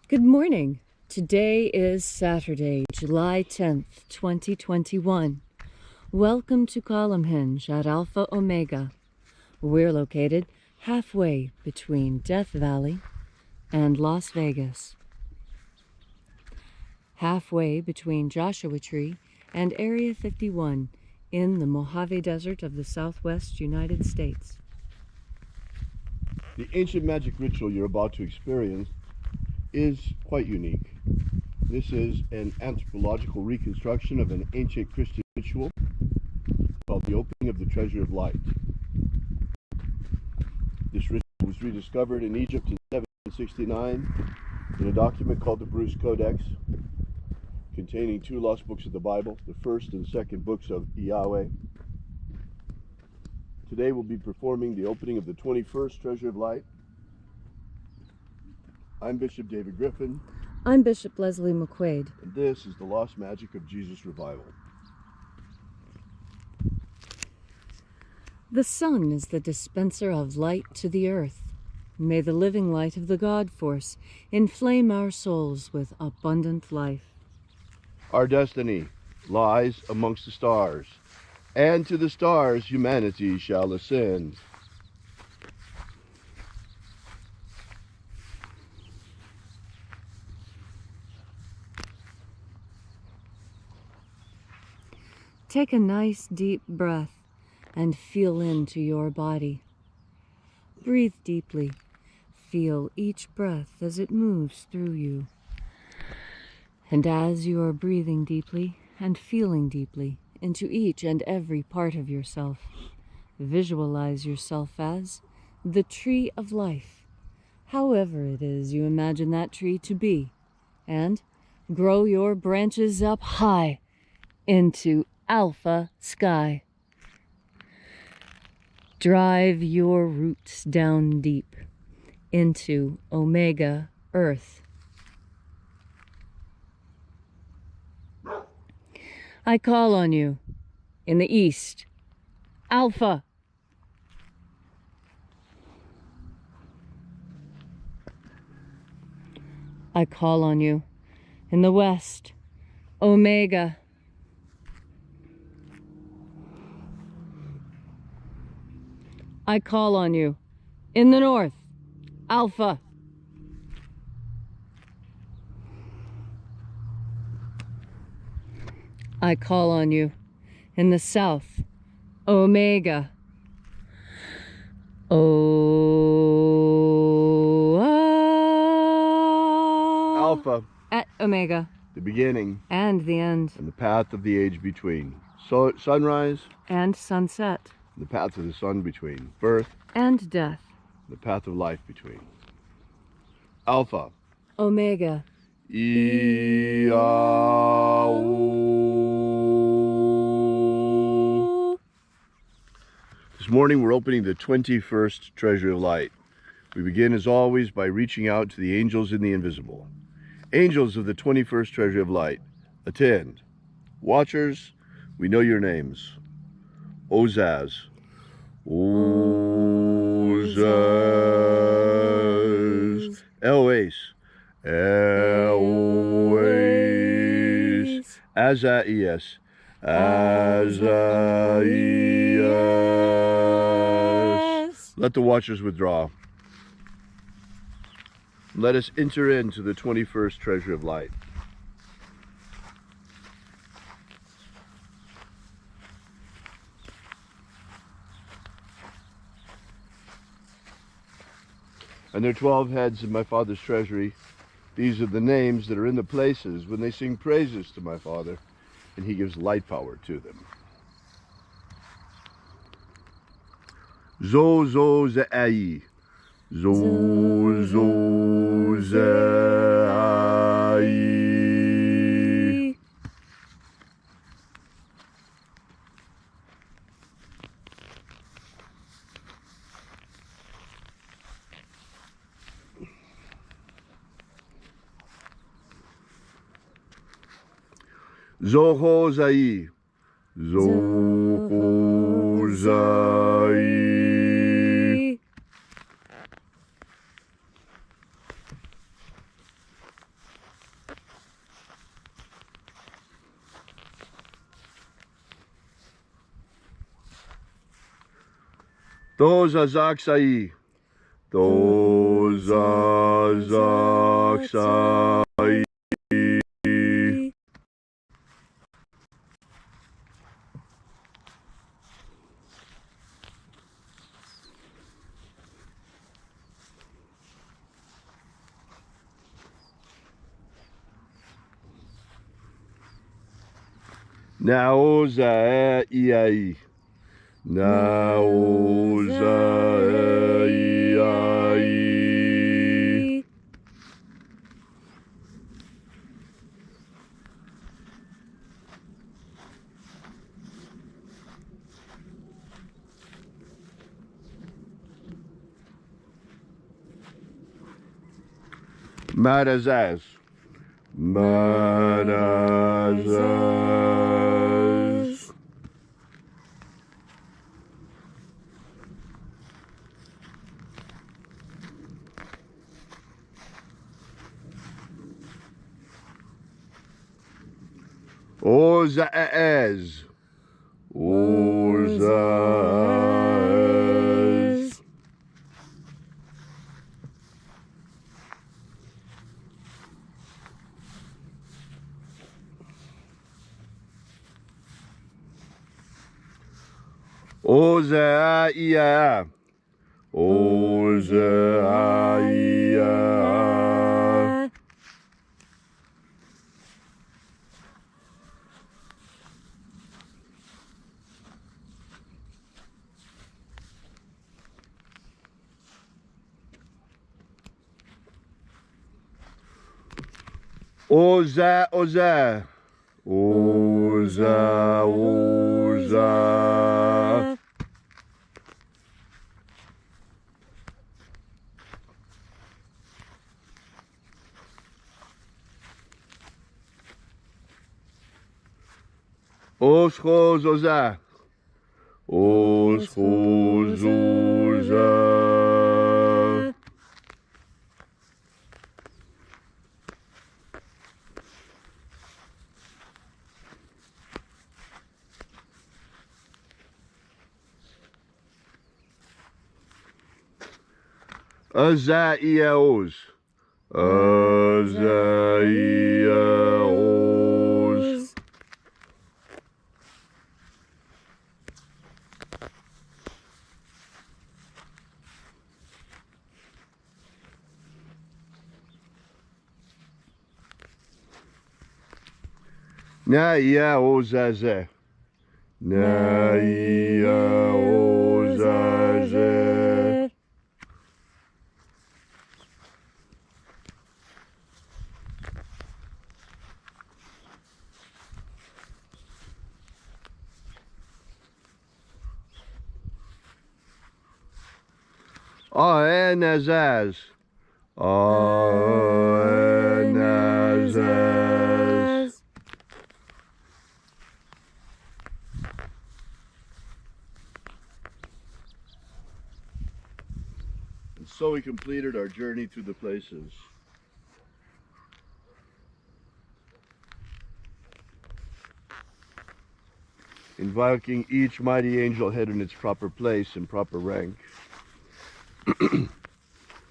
Good morning. Today is Saturday, July 10th, 2021. Welcome to Column Hinge at Alpha Omega. We're located halfway between Death Valley and Las Vegas. Halfway between Joshua Tree and Area 51 in the Mojave Desert of the Southwest United States. The ancient magic ritual you're about to experience is quite unique. This is an anthropological reconstruction of an ancient Christian ritual called the opening of the treasure of light. This ritual was rediscovered in Egypt in 1769 in a document called the Bruce Codex, containing two lost books of the Bible, the first and second books of Yahweh. Today we'll be performing the opening of the 21st Treasure of Light. I'm Bishop David Griffin. I'm Bishop Leslie McQuaid. And this is the Lost Magic of Jesus Revival. The sun is the dispenser of light to the earth. May the living light of the God Force inflame our souls with abundant life. Our destiny lies amongst the stars, and to the stars humanity shall ascend. Take a nice deep breath and feel into your body. Breathe deeply. Feel each breath as it moves through you. And as you are breathing deeply and feeling deeply into each and every part of yourself, visualize yourself as the tree of life, however it is you imagine that tree to be, and grow your branches up high into Alpha Sky. Drive your roots down deep into Omega Earth. I call on you in the east, Alpha. I call on you in the west, Omega. I call on you in the north, Alpha. I call on you in the south, Omega. Alpha. At Omega. The beginning. And the end. And the path of the age between. So, sunrise. And sunset. The path of the sun between. Birth. And death. The path of life between. Alpha. Omega. This morning we're opening the 21st Treasure of Light. We begin as always by reaching out to the angels in the invisible. Angels of the 21st Treasure of Light, attend. Watchers, we know your names. Ozaz. Ozaz. Eloise. Eloise. Azaias. Azaias. Let the watchers withdraw. Let us enter into the 21st Treasure of Light. And there are 12 heads in my Father's treasury. These are the names that are in the places when they sing praises to my Father, and he gives light power to them. Zo zo zai. Zo zo zai. Zoho zai. Zoho zai. Tozazaksai. Tozazaksai. Naozai. Naozai. Marazaz. Marazaz. Ozaaz. Ozaaz. Ozaia. Ozaia. Oza, oza. Oza, oza. Oschos, oza. Oschos, oza. Azaiaos. Azaiaos. Naiaozaze. Naiaozaze. Aenazaz. Aenazaz. And so we completed our journey through the places. Invoking each mighty angel head in its proper place and proper rank.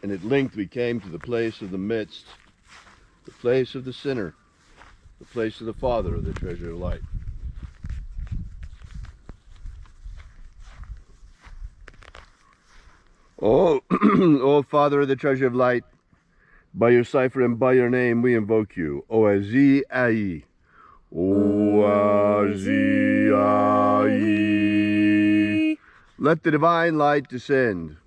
And at length we came to the place of the midst, the place of the sinner, the place of the Father of the treasure of light. Oh, oh Father of the treasure of light, by your cipher and by your name we invoke you. Oazi Ai. Oazi Ai. Let the divine light descend.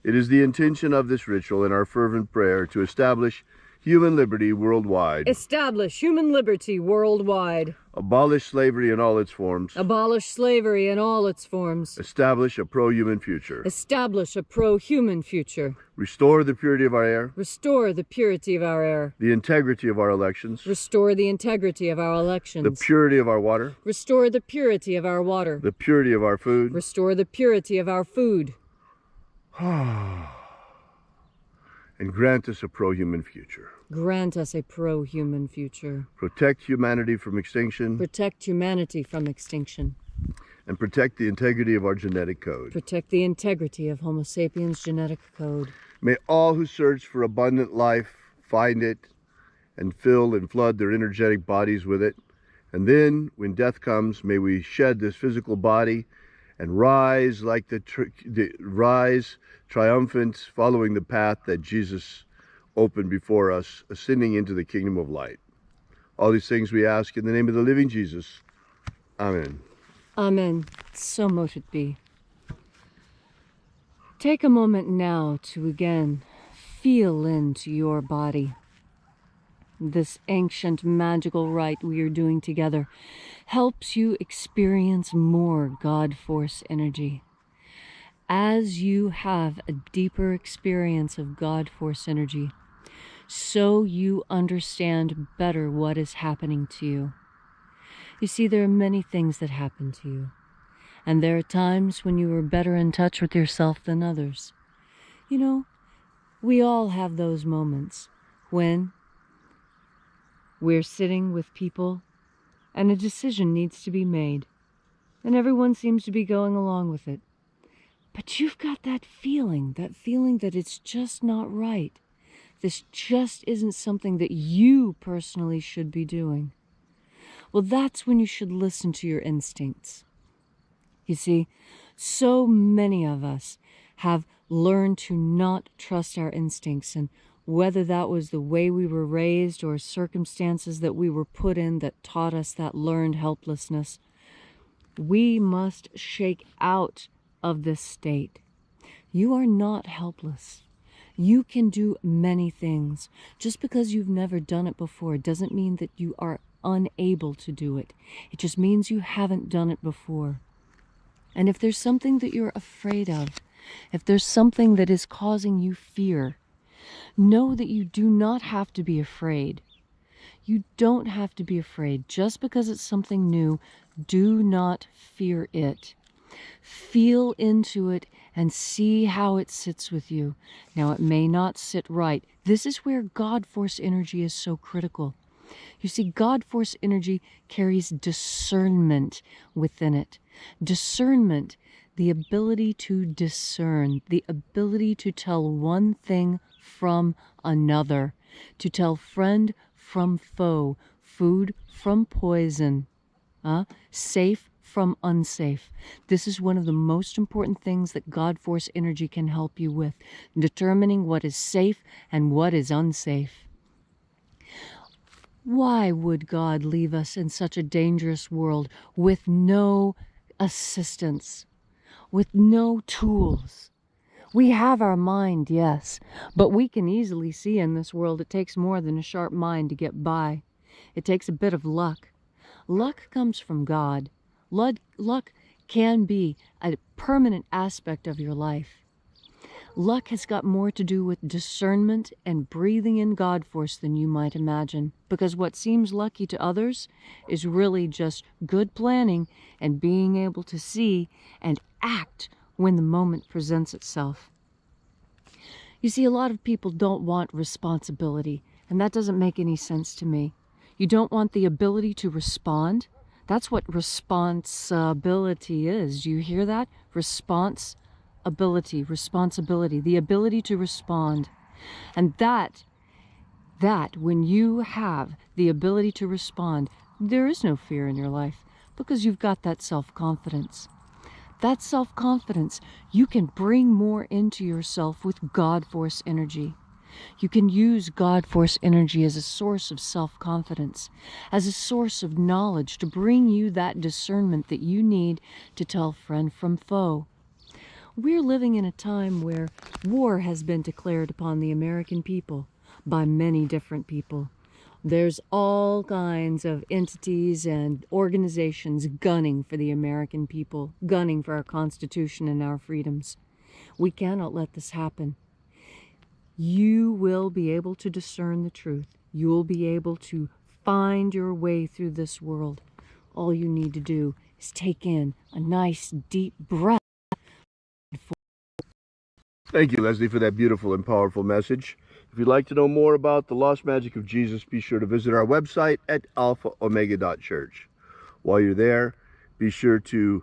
It is the intention of this ritual and our fervent prayer to establish human liberty worldwide. Establish human liberty worldwide. Abolish slavery in all its forms. Abolish slavery in all its forms. Establish a pro-human future. Establish a pro-human future. Restore the purity of our air. Restore the purity of our air. The integrity of our elections. Restore the integrity of our elections. The purity of our water. Restore the purity of our water. The purity of our food. Restore the purity of our food. And grant us a pro-human future. Grant us a pro-human future. Protect humanity from extinction. Protect humanity from extinction. and protect the integrity of our genetic code. Protect the integrity of Homo sapiens' genetic code. May all who search for abundant life find it and fill and flood their energetic bodies with it. And then, when death comes, may we shed this physical body and rise like rise triumphant, following the path that Jesus opened before us, ascending into the kingdom of light. All these things we ask in the name of the living Jesus. Amen. Amen. So mote it be. Take a moment now to again feel into your body. This ancient magical rite we are doing together helps you experience more God Force energy. As you have a deeper experience of God Force energy, so you understand better what is happening to you. You see, there are many things that happen to you, and there are times when you are better in touch with yourself than others. You know, we all have those moments when we're sitting with people and a decision needs to be made, and everyone seems to be going along with it. But you've got that feeling that it's just not right. This just isn't something that you personally should be doing. Well, that's when you should listen to your instincts. You see, so many of us have learned to not trust our instincts, and whether that was the way we were raised or circumstances that we were put in that taught us that learned helplessness, we must shake out of this state. You are not helpless. You can do many things. Just because you've never done it before doesn't mean that you are unable to do it. It just means you haven't done it before. And if there's something that you're afraid of, if there's something that is causing you fear, know that you do not have to be afraid. You don't have to be afraid. Just because it's something new, do not fear it. Feel into it and see how it sits with you. Now, it may not sit right. This is where God Force energy is so critical. You see, God Force energy carries discernment within it. Discernment, the ability to discern, the ability to tell one thing from another, to tell friend from foe, food from poison, safe from unsafe. This is one of the most important things that God Force energy can help you with, determining what is safe and what is unsafe. Why would God leave us in such a dangerous world with no assistance, with no tools? We have our mind, yes, but we can easily see in this world it takes more than a sharp mind to get by. It takes a bit of luck. Luck comes from God. Luck can be a permanent aspect of your life. Luck has got more to do with discernment and breathing in God Force than you might imagine, because what seems lucky to others is really just good planning and being able to see and act when the moment presents itself. You see, a lot of people don't want responsibility, and that doesn't make any sense to me. You don't want the ability to respond. That's what responsibility is. Do you hear that? Responsibility, the ability to respond. And that when you have the ability to respond, there is no fear in your life because you've got that self-confidence. That self-confidence, you can bring more into yourself with God Force energy. You can use God Force energy as a source of self-confidence, as a source of knowledge to bring you that discernment that you need to tell friend from foe. We're living in a time where war has been declared upon the American people by many different people. There's all kinds of entities and organizations gunning for the American people, gunning for our Constitution and our freedoms. We cannot let this happen. You will be able to discern the truth. You'll be able to find your way through this world. All you need to do is take in a nice deep breath. Thank you, Leslie, for that beautiful and powerful message. If you'd like to know more about the Lost Magic of Jesus, be sure to visit our website at alphaomega.church. While you're there, be sure to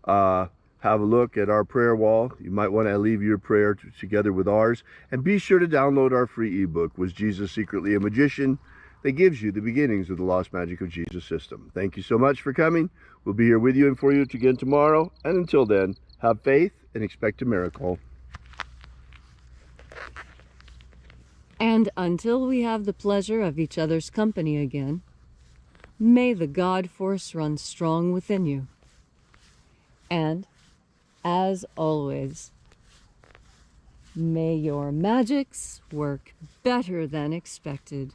have a look at our prayer wall. You might want to leave your prayer together with ours. And be sure to download our free ebook, Was Jesus Secretly a Magician? That gives you the beginnings of the Lost Magic of Jesus system. Thank you so much for coming. We'll be here with you and for you again tomorrow. And until then, have faith and expect a miracle. And until we have the pleasure of each other's company again, may the God force run strong within you. And, as always, may your magics work better than expected.